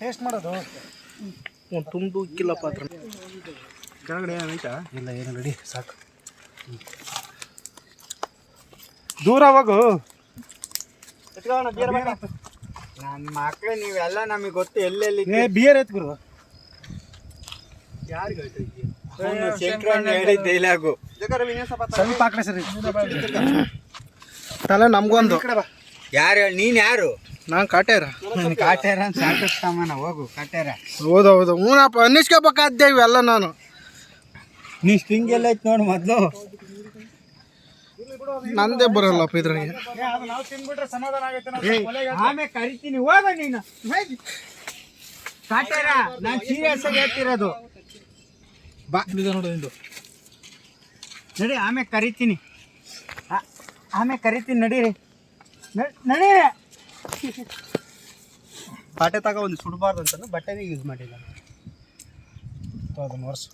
taste ಮಾಡೋದು ಒಂದು ತುಂಡು ಇಕ್ಕಿಲ್ಲ ಪಾತ್ರ ಕೆಳಗಡೆ ಏನೈತಾ ಇಲ್ಲ ಏನು ರೆಡಿ ಸಾಕು ದೂರ ಹೋಗು ನನ್ನ ಮಕ್ಳು ನೀವೆಲ್ಲ ನಮಗೆ ಗೊತ್ತು ಎಲ್ಲೆಲ್ಲಿ ಬಿಯರ್ ಎತ್ ಗುರು ಡೈಲಾಗು ಸ್ವಲ್ಪ ಹಾಕ್ರೆ ಸರಿ ತಲೆ ನಮ್ಗೊಂದು ಯಾರು ಹೇಳಿ ನೀನು ಯಾರು ನಾನು ಕಾಟ್ಯಾರ ಕಾಟ್ಯಾರ ಅಂತ ಸಾಕಿಸ್ತಾಮನ ಹೋಗು ಕಾಟ್ಯಾರ ಹೌದೌದು ಹ್ಞೂನಪ್ಪ ಅನ್ನಿಸ್ಕೋಬೇಕಾದ್ದೆ ಇವೆಲ್ಲ ನಾನು ನೀ ಸ್ಟ್ರಿಂಗ್ ಎಲ್ಲ ಐತೆ ನೋಡಿ ಮೊದಲು ನಂದೇ ಬರಲ್ಲಪ್ಪ ಇದ್ರಾಗೆ ಆಮೇಲೆ ಕರಿತೀನಿ ಹೋಗ ನೀನು ಕಾಟ್ಯಾರ ನಾನು ಸೀರಿಯಸ್ ಆಗಿ ಹೇಳ್ತಿರೋದು ಬಾ ನೋಡಿ ನಿಂದು ನಡಿ ಆಮೇಲೆ ಕರಿತೀನಿ ನಡೀರಿ ನಡೀರಿ ಪಾಟೆ ತಗ ಒಂದು ಸುಡಬಾರ್ದು ಅಂತ ಬಟ್ಟೆನೇ ಯೂಸ್ ಮಾಡಿಲ್ಲ ಅದನ್ನು ವರ್ಷ